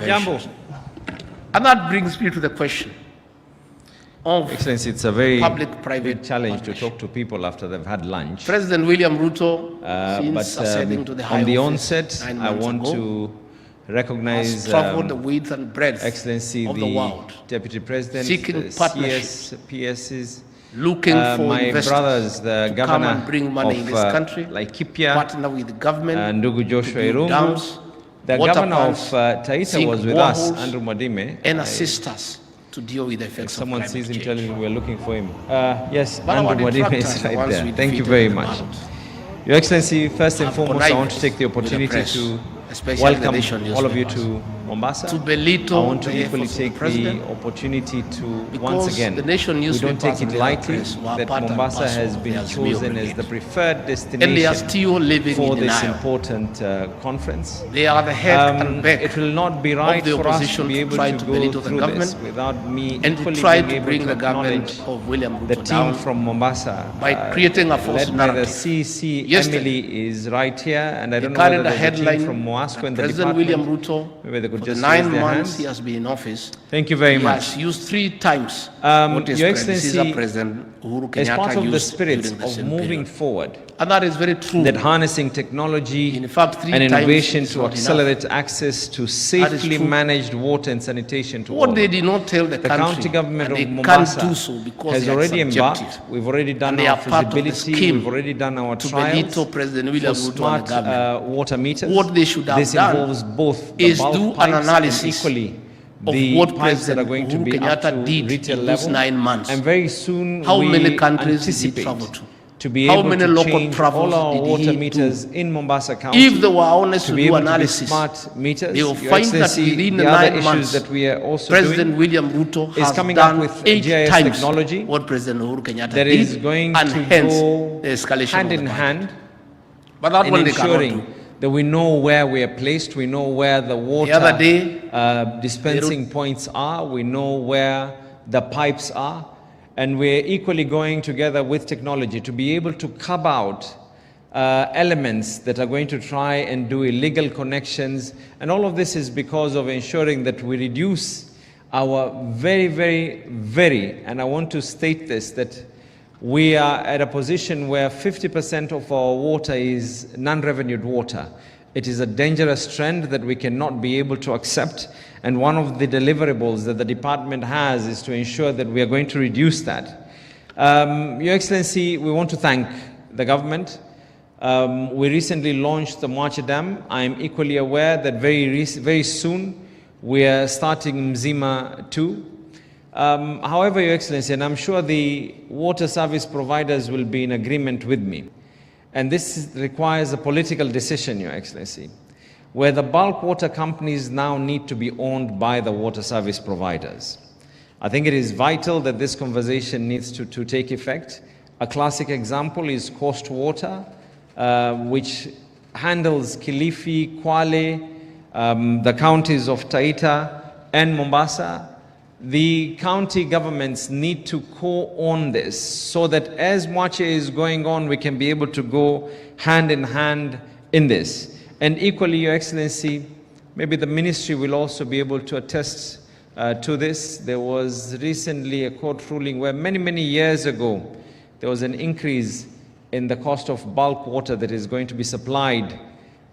interventions. And that brings me to the question of Excellency, it's a very public-private challenge to talk to people after they've had lunch. President William Ruto, since But ascending to the high on the office onset, 9 I months want ago, to recognize has traveled the width and breadth Excellency, of the world, Deputy President, seeking the partnerships, PSs, looking for my investors brothers, the to governor come and bring money of in this country, Laikipia, partner with the government, Ndugu Joshua to build dams, Irungu. The water governor of plants, Taita sink was with us, boreholes, Andrew Mwadime. and assist us to deal with the effects of Someone climate sees him change. telling me we're looking for him. Yes, But our Andrew Mwadime detractors is are right ones there. we Thank you defeated very in the much. ballot. Your Excellency, first and Have foremost, I want to connived take the with the opportunity press, to especially the welcome nation all of you newspapers, to Mombasa. to belittle I want to the equally efforts of the take the president, opportunity to because once again, the nation we don't newspapers take and it the lightly press were that part and Mombasa parcel has of been the Azimio chosen as brigade. the preferred And they are destination still living for in this denial. important conference. They are the head and back It will not be right of the for us to opposition be to able try to to go belittle the through this government without me and to equally try being to able bring to the government acknowledge of William the Ruto team down from Mombasa, by creating a false led by the narrative. CC. Yesterday, Emily is right here, and I They don't know carried whether a there's a team headline from Moasco in that the President department. William Ruto, Maybe they could for the just raise 9 their months hands. he has been in office, Thank you very he much. has used 3 times what his Your predecessor, Excellency, President Uhuru as part Kenyatta, of the used spirit during the of same moving period. forward, And that is very true. that harnessing technology In fact, 3 and times innovation is to not accelerate access to safely true. managed water and sanitation to What all. they did not tell the The country, county government and of they Mombasa can't do so because has they are already embarked. subjective. We've already done And they our are part of the feasibility. scheme We've already done our to trials belittle President William for Ruto and smart the government. water meters. What they should have this done involves both the is bulk do an pipes and analysis equally of the what pipes that are President going to Uhuru be up Kenyatta to did retail in those level. 9 months. And very soon How we many countries did he anticipate travel to? to be How able many to local change travels all our did water he meters do? in Mombasa County. If they were honest to to be do able to be analysis, smart meters. they will Your find that Excellency, within the the other 9 issues months, that we are also President doing William Ruto is has coming up done with 8 GIS times technology what President Uhuru Kenyatta that did, is going and to hence go the escalation hand of in the hand But that in one they cannot ensuring do. that we know where we are placed, we know where the water other day, dispensing points are, we know where the pipes are, and we're equally going together with technology to be able to curb out elements that are going to try and do illegal connections. And all of this is because of ensuring that we reduce our very, and I want to state this, that we are at a position where 50% of our water is non-revenued water. It is a dangerous trend that we cannot be able to accept. And one of the deliverables that the department has is to ensure that we are going to reduce that. Your Excellency, we want to thank the government. We recently launched the Mwache Dam. I am equally aware that very soon we are starting Mzima 2. However, Your Excellency, and I'm sure the water service providers will be in agreement with me, and this requires a political decision, Your Excellency, where the bulk water companies now need to be owned by the water service providers. I think it is vital that this conversation needs to take effect. A classic example is Coast Water, which handles Kilifi, Kwale, the counties of Taita and Mombasa. The county governments need to co-own this so that as much is going on, we can be able to go hand in hand in this. And equally, Your Excellency, maybe the ministry will also be able to attest to this. There was recently a court ruling where many years ago, there was an increase in the cost of bulk water that is going to be supplied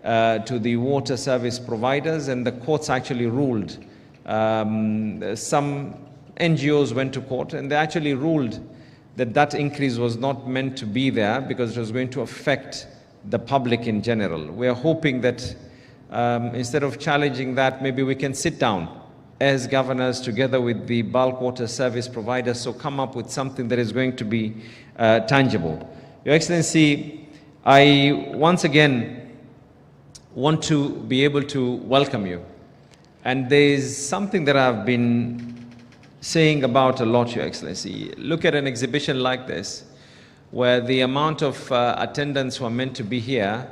to the water service providers, and the courts actually ruled. Some NGOs went to court and they actually ruled that that increase was not meant to be there because it was going to affect the public in general. We are hoping that instead of challenging that, maybe we can sit down as governors together with the bulk water service providers, so come up with something that is going to be tangible. Your Excellency, I once again want to be able to welcome you. And there's something that I've been saying about a lot, Your Excellency. Look at an exhibition like this, where the amount of attendants who are meant to be here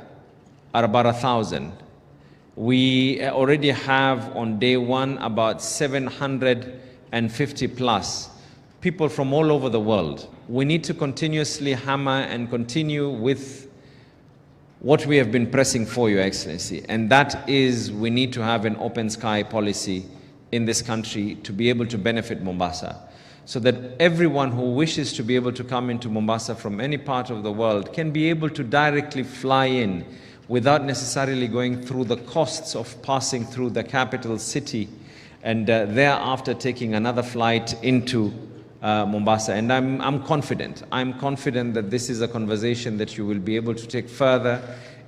are about 1,000. We already have on day one about 750 plus people from all over the world. We need to continuously hammer and continue with what we have been pressing for, Your Excellency, and that is we need to have an open sky policy in this country to be able to benefit Mombasa, so that everyone who wishes to be able to come into Mombasa from any part of the world can be able to directly fly in without necessarily going through the costs of passing through the capital city and thereafter taking another flight into Mombasa. And I'm confident that this is a conversation that you will be able to take further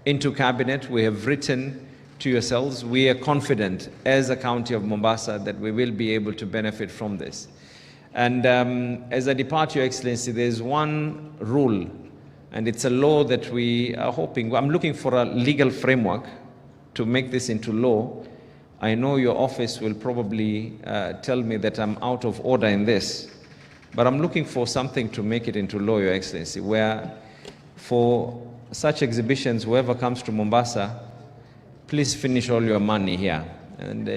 into Cabinet. We have written to yourselves. We are confident as a county of Mombasa that we will be able to benefit from this. And as I depart, Your Excellency, there's one rule, and it's a law that we are hoping, I'm looking for a legal framework to make this into law. I know your office will probably tell me that I'm out of order in this, but I'm looking for something to make it into law, Your Excellency, where for such exhibitions, whoever comes to Mombasa, please finish all your money here. And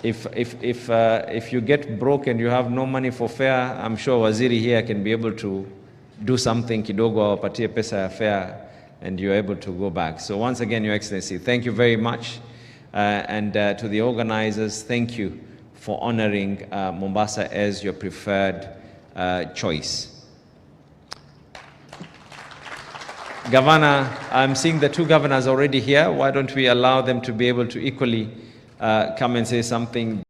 if you get broke and you have no money for fare, I'm sure Waziri here can be able to do something kidogo awapatie pesa ya fare and you're able to go back. So once again, Your Excellency, thank you very much. And to the organizers, thank you for honoring Mombasa as your preferred choice. Governor, I'm seeing the two governors already here. Why don't we allow them to be able to equally come and say something?